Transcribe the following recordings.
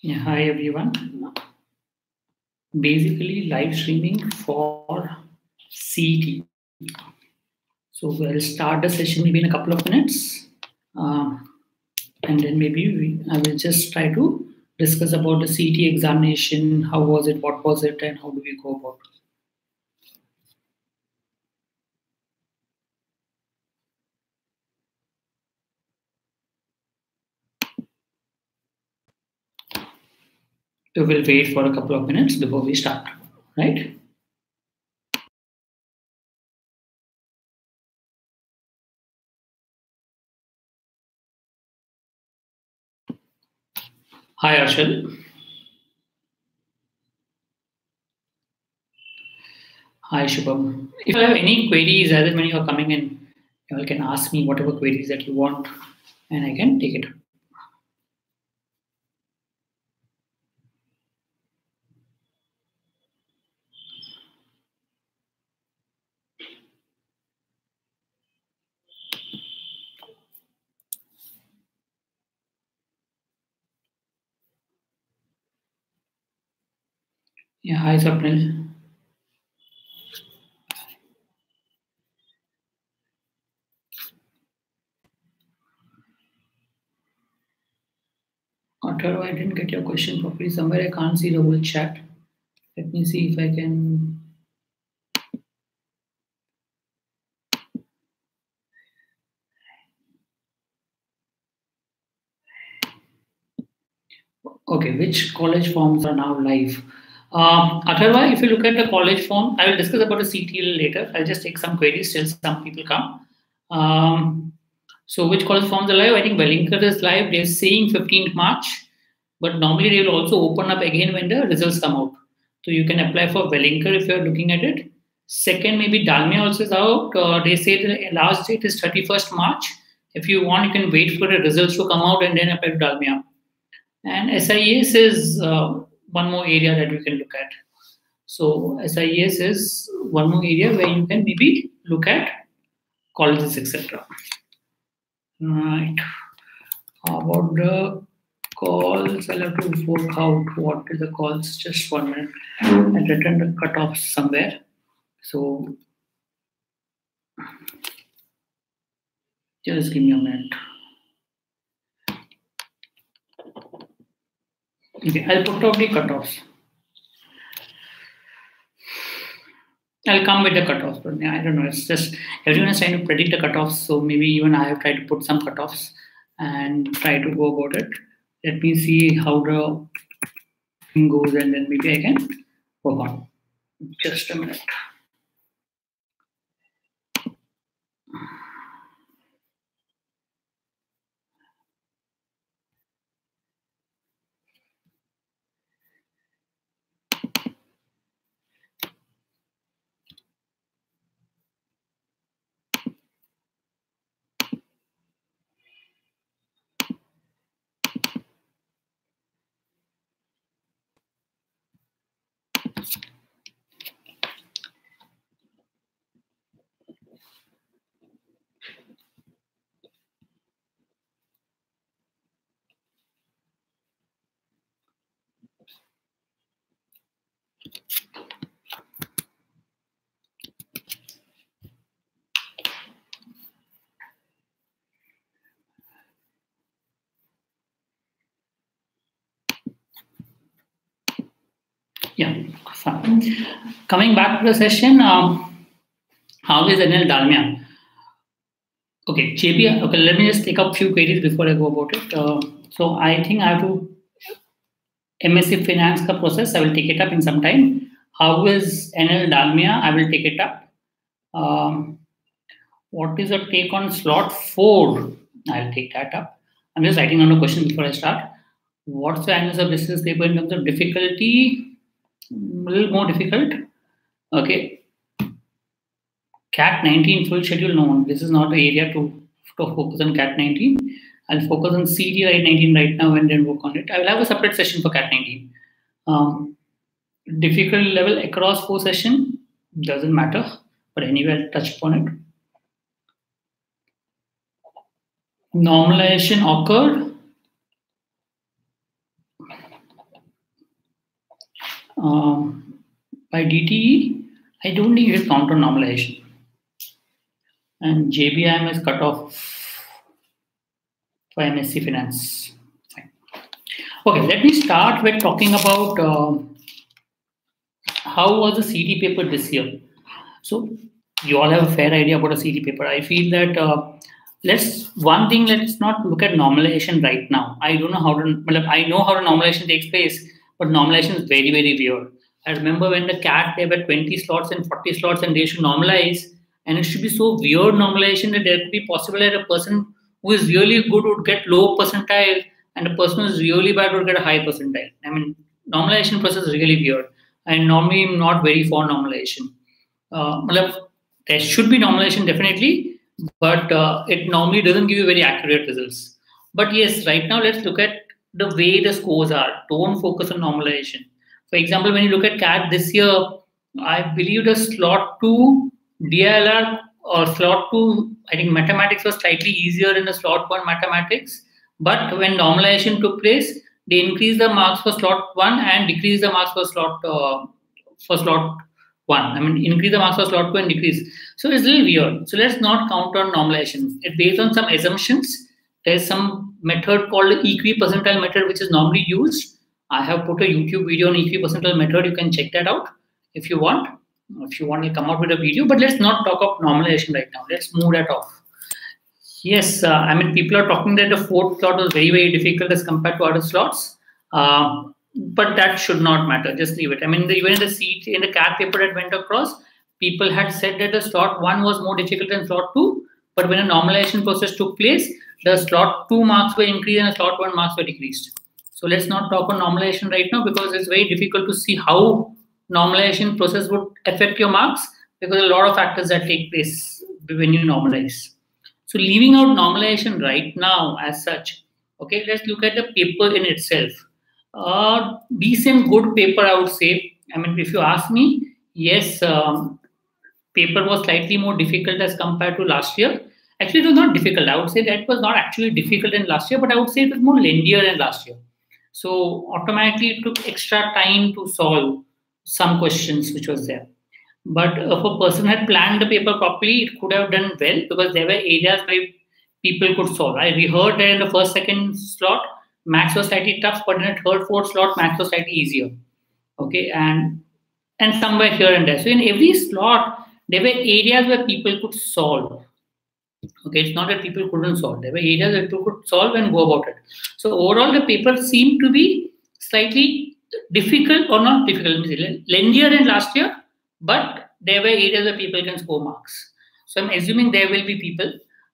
Yeah, hi everyone. Basically, live streaming for CET. So we'll start the session maybe in a couple of minutes, uh, and then I will just try to discuss about the CET examination. How was it? What was it? And how do we go about it? We will wait for a couple of minutes before we start. Right? Hi, Arshil. Hi, Shubham. If you have any queries, as and when you are coming in, you all can ask me whatever queries that you want, and I can take it up. Yeah, hi, Swapnil. Although I didn't get your question properly, somewhere I can't see the whole chat. Let me see if I can. Okay, which college forms are now live? Otherwise, if you look at the college form, I will discuss about the CTL later. I'll just take some queries till some people come. Um, so, which college forms are live? I think Wellington is live. They're saying 15th March, but normally they will also open up again when the results come out. So, you can apply for Wellington if you're looking at it. Second, maybe Dalmia also is out. They say the last date is 31st March. If you want, you can wait for the results to come out and then apply to Dalmia. And SIS is one more area that we can look at. So SIS is one more area where you can maybe look at colleges, etc. Right. How about the calls? I'll have to work out what is the calls. Just 1 minute. I've written the cutoffs somewhere. So just give me a minute. Okay, I'll put out the cutoffs. I'll come with the cutoffs, but yeah, I don't know. It's just everyone is trying to predict the cutoffs, so maybe even I have tried to put some cutoffs and try to go about it. Let me see how the thing goes, and then maybe I can work on. Just a minute. Yeah, fine. Coming back to the session, how is NL Dalmia? Okay, JP. Okay, let me just take up few queries before I go about it. So I think I have to MSc Finance ka process. I will take it up in some time. How is NL Dalmia? I will take it up. Um, what is your take on slot 4? I'll take that up. I'm just writing down a question before I start. What's the analysis of business paper in terms of difficulty? A little more difficult. Okay. CAT 19 full schedule. No, this is not the area to focus on CAT 19. I'll focus on CET 19 right now and then work on it. I will have a separate session for CAT 19. Difficult level across 4 session doesn't matter, but anyway, I'll touch upon it. Normalization occurred. By DTE, I don't think it will count on normalization. And JBIM is cut off for MSc Finance. Fine. Okay, let me start with talking about how was the CET paper this year. So you all have a fair idea about a CET paper. I feel that let's not look at normalization right now. I don't know how to. I know how the normalization takes place, but normalization is very, very weird. I remember when the CAT there were 20 slots and 40 slots, and they should normalize, and it should be so weird normalization that there could be possible that a person who is really good would get low percentile, and a person who is really bad would get a high percentile. I mean, normalization process is really weird. I normally am not very for normalization. There should be normalization definitely, but it normally doesn't give you very accurate results. But yes, right now let's look at the way the scores are. Don't focus on normalization. For example, when you look at CAT this year, I believe the slot 2 DLR or slot 2, I think mathematics was slightly easier in the slot 1 mathematics. But when normalization took place, they increased the marks for slot 1 and decreased the marks for slot 1. I mean, increase the marks for slot 2 and decrease. So it's a little weird. So let's not count on normalization. It's based on some assumptions. There's some method called the equi-percentile method, which is normally used. I have put a YouTube video on equi-percentile method. You can check that out if you want. If you want to come out with a video, but let's not talk of normalization right now. Let's move that off. Yes, I mean, people are talking that the fourth slot was very, very difficult as compared to other slots. But that should not matter. Just leave it. I mean, even in the CET, in the CAT paper that went across, people had said that the slot 1 was more difficult than slot 2. But when a normalization process took place, the slot 2 marks were increased and the slot 1 marks were decreased. So let's not talk on normalization right now because it's very difficult to see how normalization process would affect your marks because a lot of factors that take place when you normalize. So leaving out normalization right now as such, okay, let's look at the paper in itself. Decent, good paper, I would say. I mean, if you ask me, yes, paper was slightly more difficult as compared to last year. Actually, it was not difficult. I would say that was not actually difficult in last year, but I would say it was more lengthier than last year. So automatically it took extra time to solve some questions which was there. But if a person had planned the paper properly, it could have done well because there were areas where people could solve. We heard that in the first, second slot, maths was slightly tough, but in the third, fourth slot, maths was slightly easier. Okay, and somewhere here and there. So in every slot, there were areas where people could solve. Okay, it's not that people couldn't solve. There were areas that people could solve and go about it. So overall, the paper seemed to be slightly difficult or not difficult, lengthier than last year, but there were areas where people can score marks. So I'm assuming there will be people.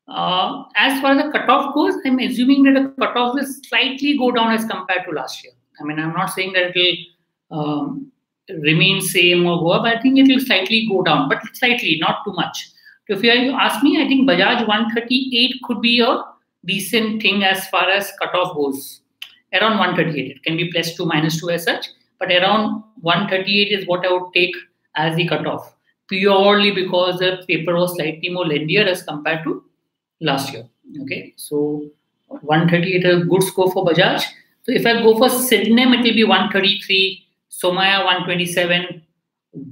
As far as the cutoff goes, I'm assuming that the cutoff will slightly go down as compared to last year. I mean, I'm not saying that it will remain same or go up. I think it will slightly go down, but slightly, not too much. So if you ask me, I think Bajaj 138 could be a decent thing as far as cutoff goes. Around 138. It can be +2, -2 as such, but around 138 is what I would take as the cutoff, purely because the paper was slightly more lengthier as compared to last year. Okay, so 138 is a good score for Bajaj. So if I go for Sydenham, it will be 133, Somaya 127,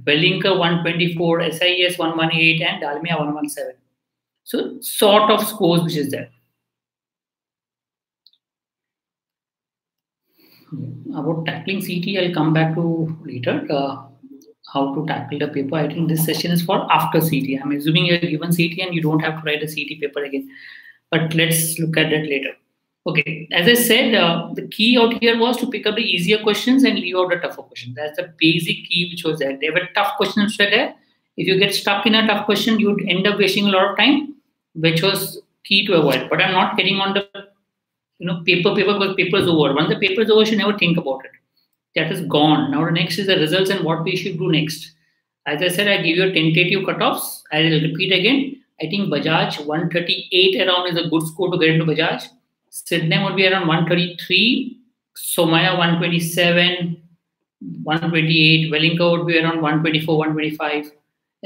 Wellinker 124, SIS 118, and Dalmia 117. So sort of scores which is there. About tackling CET, I'll come back to later. How to tackle the paper. I think this session is for after CET. I'm assuming you're given CET and you don't have to write a CET paper again. But let's look at that later. Okay, as I said, the key out here was to pick up the easier questions and leave out the tougher questions. That's the basic key which was there. There were tough questions which were there. If you get stuck in a tough question, you'd end up wasting a lot of time, which was key to avoid. But I'm not getting on the paper because paper is over. Once the paper is over, you should never think about it. That is gone. Now the next is the results and what we should do next. As I said, I give you a tentative cutoffs. I will repeat again. I think Bajaj 138 around is a good score to get into Bajaj. Sydenham would be around 133. Somaya 127, 128. Wellinker would be around 124, 125.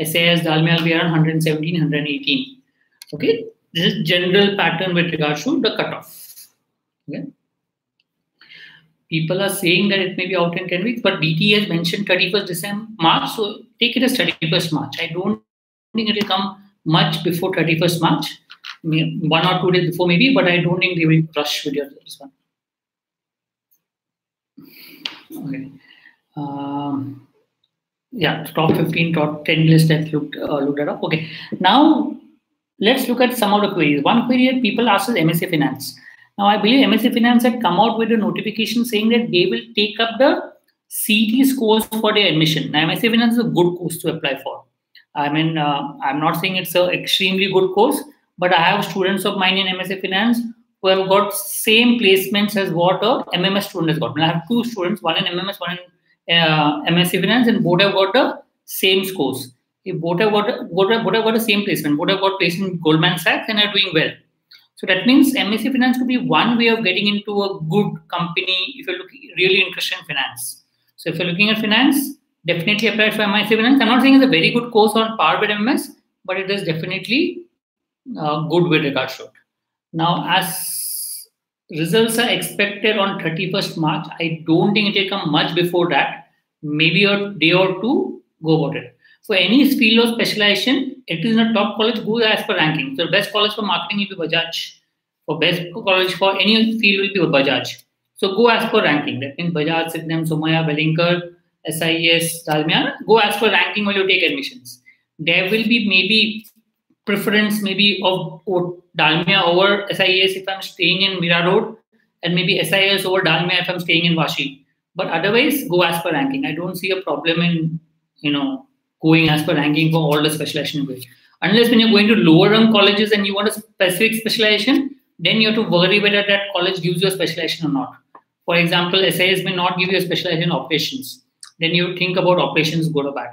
SAS Dalmia will be around 117, 118. Okay, this is general pattern with regards to the cutoff. Okay. People are saying that it may be out in 10 weeks, but DT has mentioned 31st December, March, so take it as 31st March. I don't think it will come much before 31st March, 1 or 2 days before maybe, but I don't think they will rush with this one. Okay. Yeah, top 15, top 10 list I've looked at up. Okay. Now, let's look at some of the queries. One query that people ask is MSc Finance. Now, I believe MSc Finance had come out with a notification saying that they will take up the CET scores for their admission. Now, MSc Finance is a good course to apply for. I mean, I'm not saying it's an extremely good course, but I have students of mine in MSc Finance who have got same placements as what a MMS student has got. I have two students, one in MMS, one in MSc Finance, and both have got the same scores. Both have got the same placement. Both have got placed in Goldman Sachs and are doing well. So that means MSc Finance could be one way of getting into a good company if you're really interested in finance. So if you're looking at finance, definitely apply for MSc Finance. I'm not saying it's a very good course on par with MMS, but it is definitely good with regards to it. Now, as results are expected on 31st March, I don't think it will come much before that. Maybe a day or two, go about it. For any field of specialization, it is in a top college, go as per ranking. So best college for marketing will be Bajaj. For best college for any field will be Bajaj. So go as per ranking. That means Bajaj, Sidnam, Somaya, Wellinger, SIS, Dalmia. Go as per ranking when you take admissions. There will be maybe preference maybe of Dalmia over SIS if I'm staying in Mira Road, and maybe SIS over Dalmia if I'm staying in Vashi. But otherwise, go as per ranking. I don't see a problem in going as per ranking for all the specialization. Unless when you're going to lower rung colleges and you want a specific specialization, then you have to worry whether that college gives you a specialization or not. For example, SIS may not give you a specialization in operations. Then you think about operations, good or bad.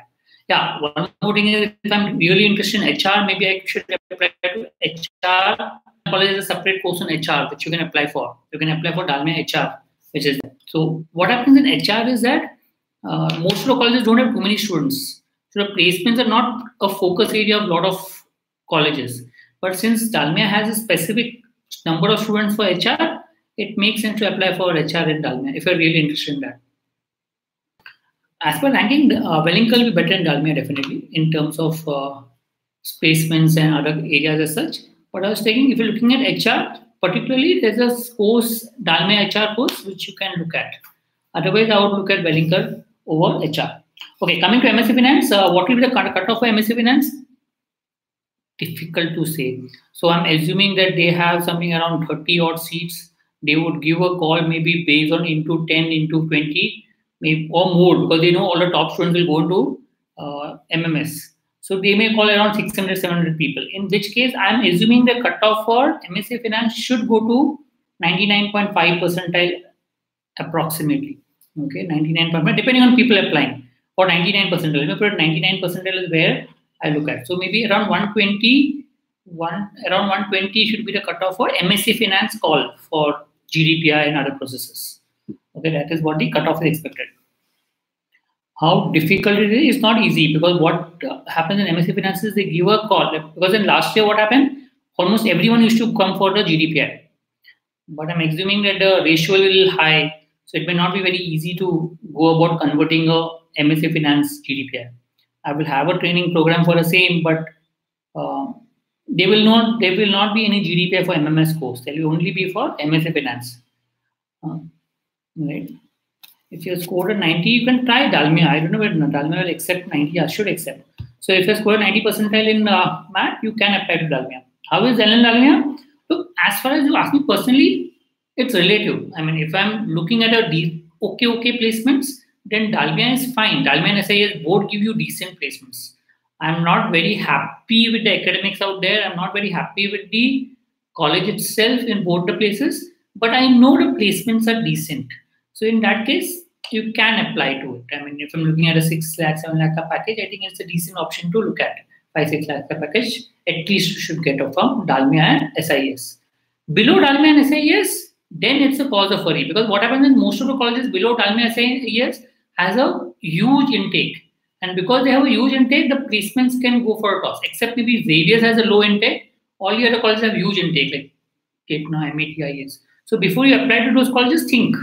Yeah, one more thing is if I'm really interested in HR, maybe I should apply to HR. College is a separate course on HR which you can apply for. You can apply for Dalmia HR, which is there. So what happens in HR is that most of the colleges don't have too many students. So the placements are not a focus area of a lot of colleges. But since Dalmia has a specific number of students for HR, it makes sense to apply for HR in Dalmia if you're really interested in that. As per ranking, Wellinger will be better in Dalmia definitely in terms of placements and other areas as such. But I was thinking if you're looking at HR, particularly there's a course, Dalmia HR course, which you can look at. Otherwise, I would look at Wellinger over HR. Okay, coming to MSc Finance, what will be the cutoff for MSc Finance? Difficult to say. So I'm assuming that they have something around 30 odd seats. They would give a call maybe based on into 10, into 20, maybe or more, because they know all the top students will go into MMS. So they may call around 600, 700 people. In which case, I'm assuming the cutoff for MSc Finance should go to 99.5 percentile approximately. Okay, 99.5, depending on people applying. For 99 percentile, let me put it 99 percentile is where I look at. So maybe around 120 should be the cutoff for MSc Finance call for GDPI and other processes. Okay, that is what the cutoff is expected. How difficult it is not easy, because what happens in MSc Finance is they give a call. Because in last year, what happened? Almost everyone used to come for the GDPI. But I'm assuming that the ratio is a little high, so it may not be very easy to go about converting a MSc Finance GDPI. I will have a training program for the same, but there will not be any GDPI for MMS course. There will only be for MSc Finance. Right. If you scored a 90, you can try Dalmia. I don't know whether Dalmia will accept 90. I should accept. So if you score a 90 percentile in math, you can apply to Dalmia. How is Dalmia? Look, as far as you ask me personally, it's relative. I mean, if I'm looking at a okay placements, then Dalmia is fine. Dalmia and SIS both give you decent placements. I'm not very happy with the academics out there. I'm not very happy with the college itself in both the places, but I know the placements are decent. So in that case, you can apply to it. I mean, if I'm looking at a 6 lakh, 7 lakh package, I think it's a decent option to look at. 5, 6 lakh package, at least you should get from Dalmia and SIS. Below Dalmia and SIS, then it's a cause of worry, because what happens in most of the colleges below Dalmia SIS has a huge intake. And because they have a huge intake, the placements can go for a toss. Except maybe Xavier's has a low intake. All the other colleges have huge intake, like KETNA, MATIS. So before you apply to those colleges, think.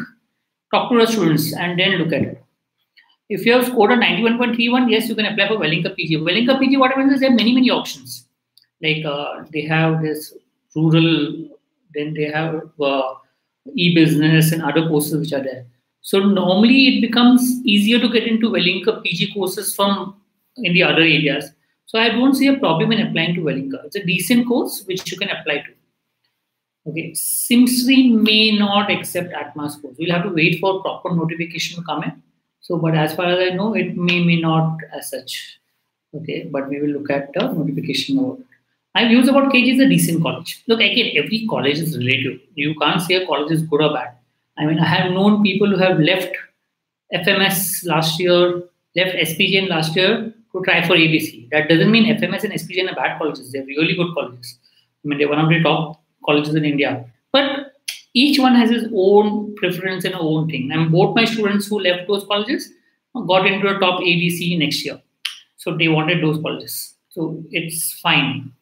talk to the students, and then look at it. If you have scored a 91.31, yes, you can apply for Wellinker PG. Wellinker PG, what happens is they have many options. Like they have this rural, then they have e-business and other courses which are there. So normally it becomes easier to get into Wellinker PG courses from in the other areas. So I don't see a problem in applying to Wellinker. It's a decent course which you can apply to. Okay, Simsri may not accept Atma scores. We'll have to wait for proper notification to come in. So, but as far as I know, it may not as such. Okay, but we will look at the notification about it. My views about KG is a decent college. Look, again, every college is relative. You can't say a college is good or bad. I mean, I have known people who have left FMS last year, left SPGN last year to try for ABC. That doesn't mean FMS and SPGN are bad colleges. They're really good colleges. I mean, they're one of the top colleges in India. But each one has his own preference and own thing. And both my students who left those colleges got into a top ABC next year. So they wanted those colleges. So it's fine.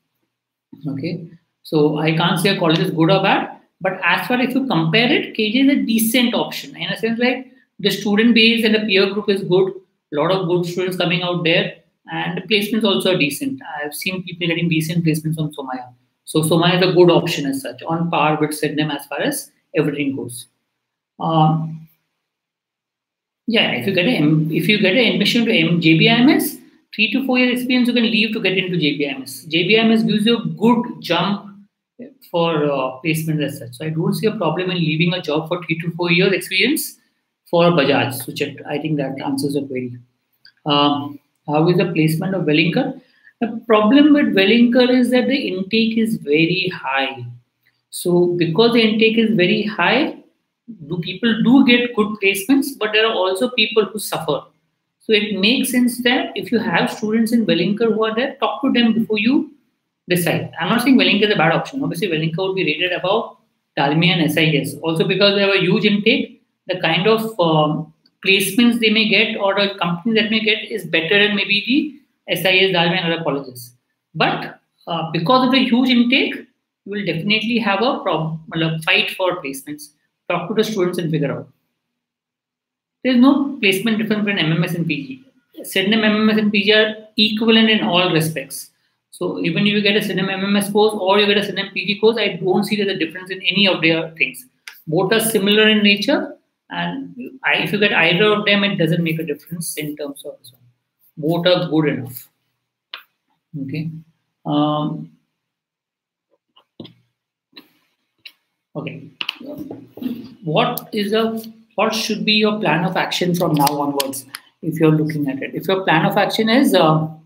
Okay. So I can't say a college is good or bad. But as far as if you compare it, KJ is a decent option. In a sense, like the student base and the peer group is good. A lot of good students coming out there. And the placements also are decent. I've seen people getting decent placements from Somaya. So Somaya is a good option as such, on par with Sydenham as far as everything goes. Yeah, if you get an admission to JBIMS, 3 to 4 years experience, you can leave to get into JBIMS. JBIMS gives you a good jump for placements as such. So I don't see a problem in leaving a job for 3 to 4 years experience for Bajaj. So I think that answers the query. How is the placement of Wellinker? The problem with Wellinker is that the intake is very high. So because the intake is very high, people do get good placements, but there are also people who suffer. So it makes sense that if you have students in Wellinker who are there, talk to them before you decide. I'm not saying Wellinker is a bad option. Obviously, Wellinker would be rated above Dalmia and SIS. Also because they have a huge intake, the kind of placements they may get or the company that may get is better than maybe the SIS, Dalmia and other colleges. But because of the huge intake, you will definitely have a fight for placements. Talk to the students and figure out. There is no placement difference between MMS and PG. Sydenham MMS and PG are equivalent in all respects. So even if you get a Sydenham MMS course or you get a Sydenham PG course, I don't see there's a difference in any of their things. Both are similar in nature, and if you get either of them, it doesn't make a difference in terms of this one. Both are good enough. Okay. Okay. What should be your plan of action from now onwards if you're looking at it? If your plan of action is so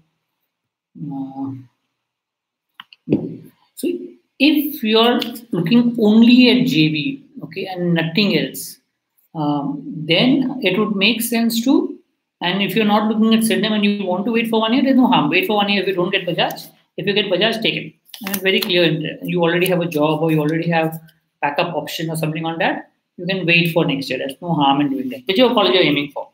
if you're looking only at JB, okay, and nothing else, then it would make sense to. And if you're not looking at Sydenham and you want to wait for 1 year, there's no harm. Wait for 1 year if you don't get Bajaj. If you get Bajaj, take it. And it's very clear. You already have a job or you already have backup option or something on that. You can wait for next year. There's no harm in doing that. Whichever college you're aiming for.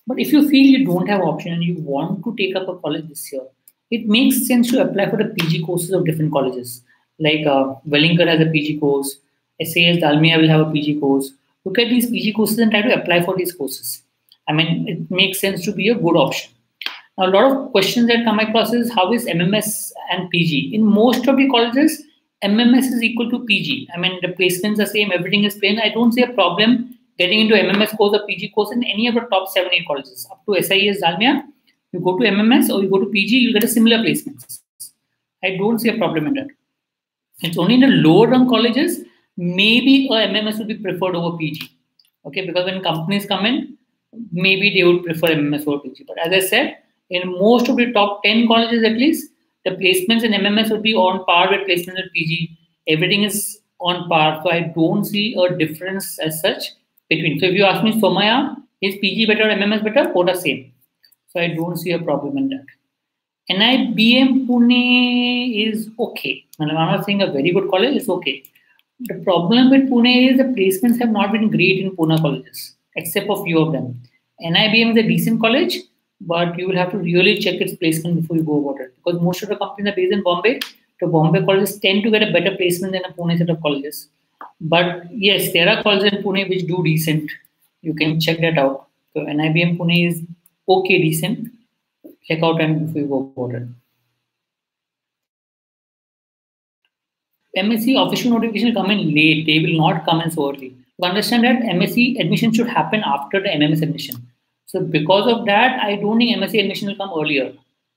But if you feel you don't have option and you want to take up a college this year, it makes sense to apply for the PG courses of different colleges. Like Wellinker has a PG course. SAS Dalmia will have a PG course. Look at these PG courses and try to apply for these courses. I mean, it makes sense to be a good option. Now, a lot of questions that come across is how is MMS and PG? In most of the colleges, MMS is equal to PG. I mean, the placements are same, everything is plain. I don't see a problem getting into MMS course or PG course in any of the top 7-8 colleges. Up to SIS Dalmia, you go to MMS or you go to PG, you'll get a similar placements. I don't see a problem in that. It's only in the lower rung colleges, maybe a MMS will be preferred over PG. Okay, because when companies come in, maybe they would prefer MMS over PG. But as I said, in most of the top 10 colleges at least, the placements in MMS would be on par with placements at PG. Everything is on par. So I don't see a difference as such between. So if you ask me, Somaya, is PG better or MMS better? Both are same. So I don't see a problem in that. NIBM Pune is okay. I'm not saying a very good college, it's okay. The problem with Pune is the placements have not been great in Pune colleges, except for few of them. NIBM is a decent college, but you will have to really check its placement before you go about it. Because most of the companies are based in Bombay. The Bombay colleges tend to get a better placement than a Pune set of colleges. But yes, there are colleges in Pune which do decent You can check that out. So NIBM Pune is okay, decent. Check out and if you go about it. MSc official notification will come in late. They will not come in so early. You understand that MSc admission should happen after the MMS admission. So because of that, I don't think MSc admission will come earlier.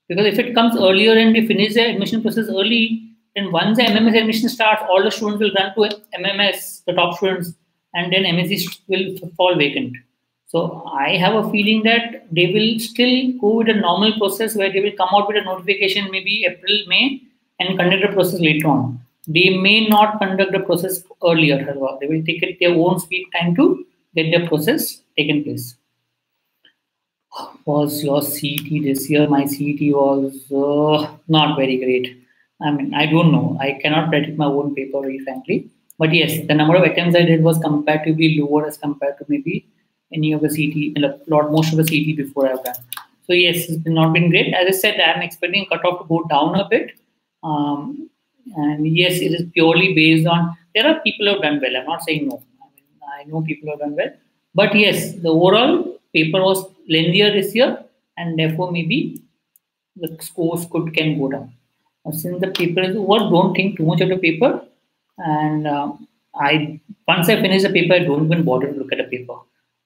Because if it comes earlier and we finish the admission process early, then once the MMS admission starts, all the students will run to MMS, the top students, and then MSc will fall vacant. So I have a feeling that they will still go with a normal process where they will come out with a notification maybe April, May, and conduct the process later on. They may not conduct the process earlier. They will take it their own sweet time to get the process taken place. Was your CET this year? My CET was not very great. I mean, I don't know. I cannot predict my own paper very frankly. But yes, the number of attempts I did was comparatively lower as compared to maybe any of the CET, most of the CET before I've done. So yes, it's not been great. As I said, I'm expecting cutoff to go down a bit. And yes, it is purely based on, there are people who have done well. I'm not saying no. I know people who have done well. But yes, the overall paper was lengthier this year, and therefore maybe the scores can go down. Since the paper is over, don't think too much of the paper. And once I finish the paper, I don't even bother to look at the paper.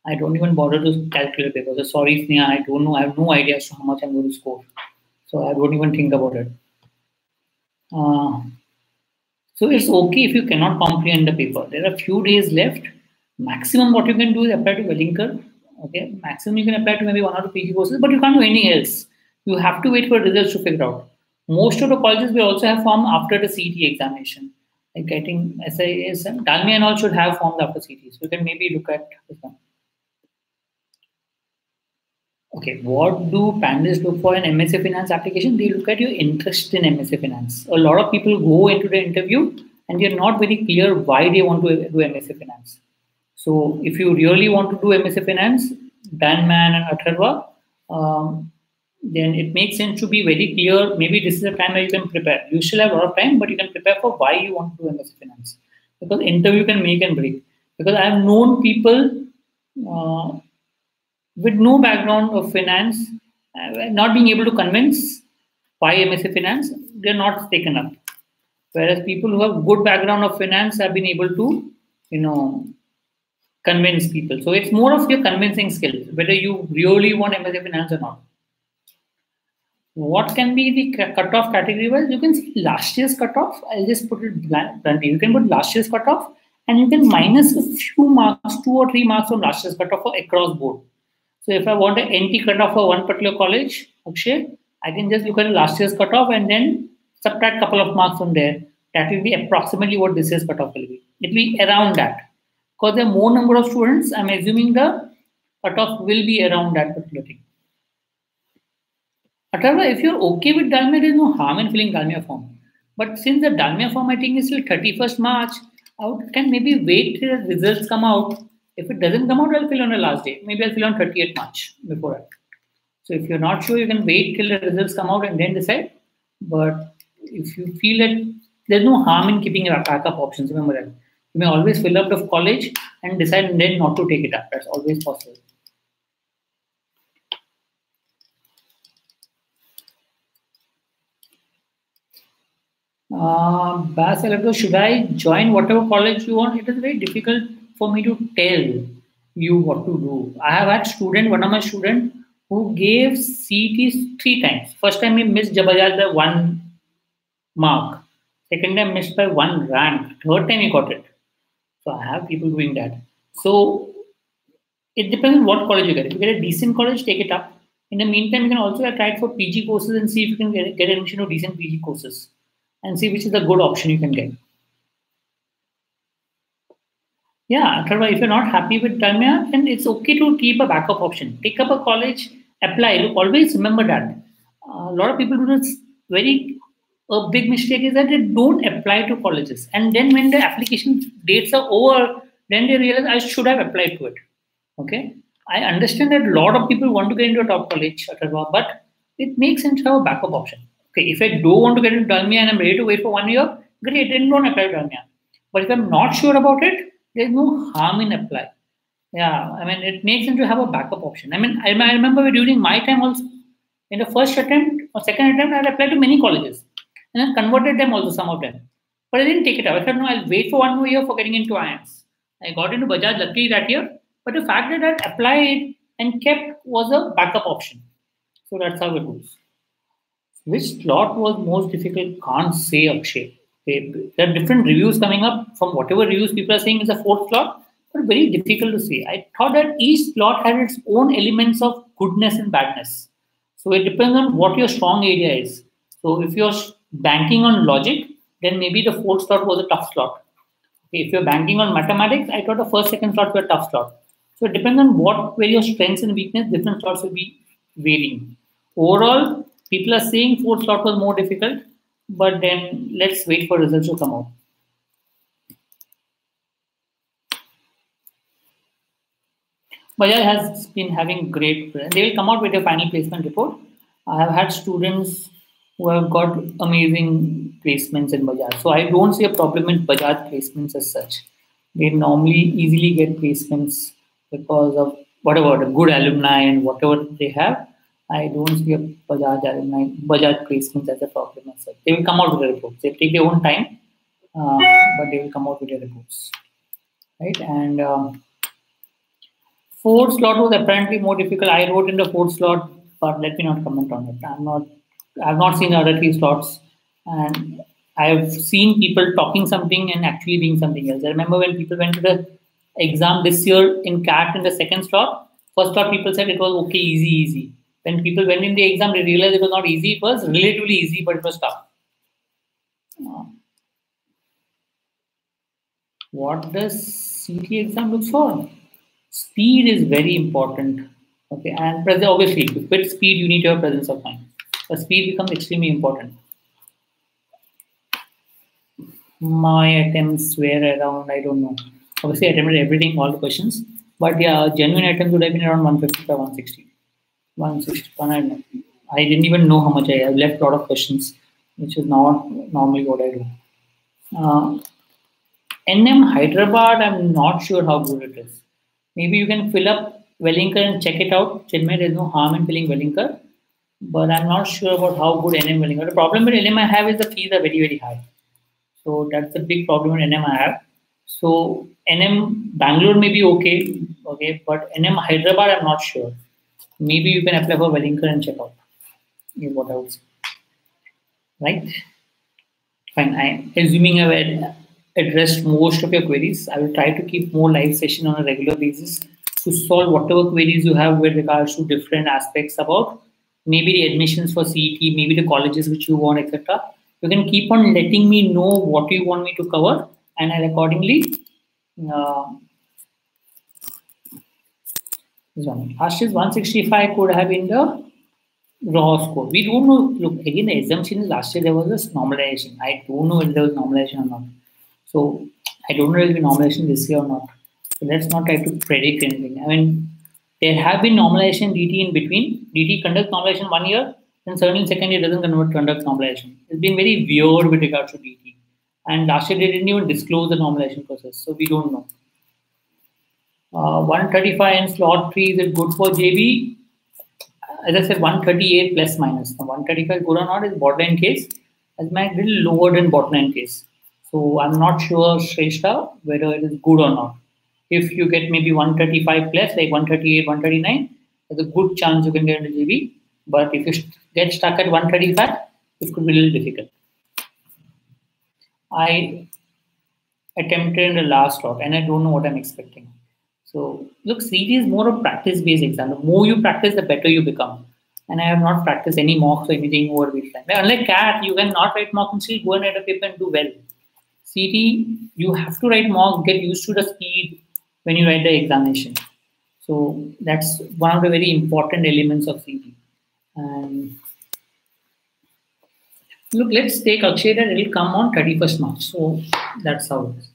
I don't even bother to calculate the paper. So sorry, Sneha, I don't know. I have no idea as to how much I'm going to score. So I don't even think about it. So it's okay if you cannot comprehend the paper. There are a few days left. Maximum what you can do is apply to Wellinger. Okay, maximum you can apply to maybe 1 or 2 PG courses, but you can't do anything else. You have to wait for results to figure out. Most of the colleges will also have form after the CET examination. Like I think SIS and Dalmia and all should have forms after CET. So you can maybe look at this one. Okay, what do panelists look for in MSA Finance application? They look at your interest in MSA Finance. A lot of people go into the interview and they're not very clear why they want to do MSA Finance. So if you really want to do MSA Finance, Danman and Atharva, then it makes sense to be very clear. Maybe this is a time where you can prepare. You still have a lot of time, but you can prepare for why you want to do MSA Finance. Because interview can make and break. Because I have known people with no background of finance, not being able to convince why MSA Finance, they're not taken up. Whereas people who have good background of finance have been able to, convince people. So it's more of your convincing skills, whether you really want MSA Finance or not. What can be the cutoff category wise? You can see last year's cutoff. I'll just put it bluntly. You can put last year's cutoff and you can minus a few marks, 2 or 3 marks from last year's cutoff for across board. So if I want an NT cutoff for one particular college, Akshay, I can just look at last year's cutoff and then subtract a couple of marks from there. That will be approximately what this year's cutoff will be. It will be around that. Because there are more number of students, I'm assuming the cutoff will be around that particular thing. However, if you're okay with Dalmia, there's no harm in filling Dalmia form. But since the Dalmia form, I think is till 31st March, I can maybe wait till the results come out. If it doesn't come out, I'll fill on the last day. Maybe I'll fill on 30th March before that. So if you're not sure, you can wait till the results come out and then decide. But if you feel that there's no harm in keeping your backup options, remember that. You may always fill up the college and decide and then not to take it up. That's always possible. Bas Electro, should I join whatever college you want? It is very difficult for me to tell you what to do. I have had one of my students who gave CETs 3 times. First time he missed Jabajal by 1 mark. Second time missed by 1 rank. Third time he got it. So I have people doing that. So it depends on what college you get. If you get a decent college, take it up. In the meantime, you can also try it for PG courses and see if you can get admission to decent PG courses and see which is the good option you can get. Yeah, if you're not happy with Dalmia, then it's okay to keep a backup option. Take up a college, apply. Look, always remember that. A lot of people do this a big mistake is that they don't apply to colleges. And then when the application dates are over, then they realize I should have applied to it. Okay. I understand that a lot of people want to get into a top college, but it makes sense to have a backup option. Okay, if I don't want to get into Dalmia and I'm ready to wait for 1 year, great, then don't apply to Dalmia. But if I'm not sure about it, there's no harm in apply. Yeah, I mean, it makes them to have a backup option. I mean, I remember during my time also, in the first attempt or second attempt, I had applied to many colleges and I converted them also, some of them. But I didn't take it up. I said, no, I'll wait for one more year for getting into IIMs. I got into Bajaj luckily that year, but the fact that I applied and kept was a backup option. So that's how it goes. Which slot was most difficult? Can't say, Akshay. There are different reviews coming up. From whatever reviews people are saying is a fourth slot, but very difficult to say. I thought that each slot had its own elements of goodness and badness. So it depends on what your strong area is. So if you're banking on logic, then maybe the fourth slot was a tough slot. Okay, if you're banking on mathematics, I thought the first, second slot were a tough slot. So it depends on where your strengths and weakness, different slots will be varying. Overall, people are saying fourth slot was more difficult, but then let's wait for results to come out. Bajaj has been having great, they will come out with a final placement report. I have had students who have got amazing placements in Bajaj. So I don't see a problem in Bajaj placements as such. They normally easily get placements because of whatever the good alumni and whatever they have. I don't see a Bajaj placements as a problem as such. They will come out with the reports. They take their own time, but they will come out with the reports, right? And fourth slot was apparently more difficult. I wrote in the fourth slot, but let me not comment on it. I've not seen the other three slots, and I've seen people talking something and actually being something else. I remember when people went to the exam this year in CAT in the second slot, first slot people said it was okay, easy. When people went in the exam, they realized it was not easy. It was relatively easy, but it was tough. What does CET exam look for? Speed is very important. Okay, and obviously, with speed, you need to have presence of mind. But speed becomes extremely important. My attempts were around, I don't know. Obviously, I attempted everything, all the questions. But yeah, genuine attempts would have been around 155, 160. 161, I didn't even know how much I left a lot of questions, which is not normally what I do. NM Hyderabad, I'm not sure how good it is. Maybe you can fill up Wellinger and check it out. Chinmay, there's no harm in filling Wellinger, but I'm not sure about how good NM Wellinger. The problem with NM I have is the fees are very, very high. So that's the big problem with NM I have. So NM Bangalore may be okay, but NM Hyderabad, I'm not sure. Maybe you can apply for Wellinger and check out. Is what I would say. Right? Fine. I'm assuming I've addressed most of your queries. I will try to keep more live session on a regular basis to solve whatever queries you have with regards to different aspects about maybe the admissions for CET, maybe the colleges which you want, etc. You can keep on letting me know what you want me to cover, and I'll accordingly. Last is 165 could have been the raw score. We don't know. Look, again, the assumption is last year there was this normalization. I don't know if there was normalization or not. So I don't know if there will be normalization this year or not. So let's not try to predict anything. I mean, there have been normalization DT in between. DT conducts normalization 1 year, then suddenly second year doesn't conduct normalization. It's been very weird with regards to DT. And last year they didn't even disclose the normalization process. So we don't know. 135 in slot 3, is it good for JB? As I said, 138 plus minus. Now 135 good or not is borderline case. As my little lower than borderline case. So I'm not sure, Shrestha, whether it is good or not. If you get maybe 135 plus, like 138, 139, there's a good chance you can get into JB. But if you get stuck at 135, it could be a little difficult. I attempted in the last slot and I don't know what I'm expecting. So look, CET is more a practice-based exam. The more you practice, the better you become. And I have not practiced any mocks or anything over this time. Unlike CAT, you can not write mock and still go and write a paper and do well. CET, you have to write mock, get used to the speed when you write the examination. So that's one of the very important elements of CET. And look, let's take Akshay that it will come on 31st March. So that's how it is.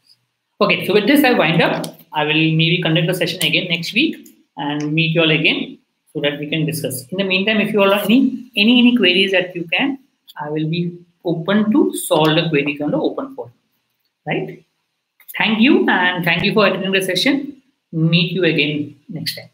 Okay, so with this, I wind up. I will maybe conduct the session again next week and meet you all again so that we can discuss. In the meantime, if you all have any queries that you can, I will be open to solve the queries on the open forum. Right? Thank you, and thank you for attending the session. Meet you again next time.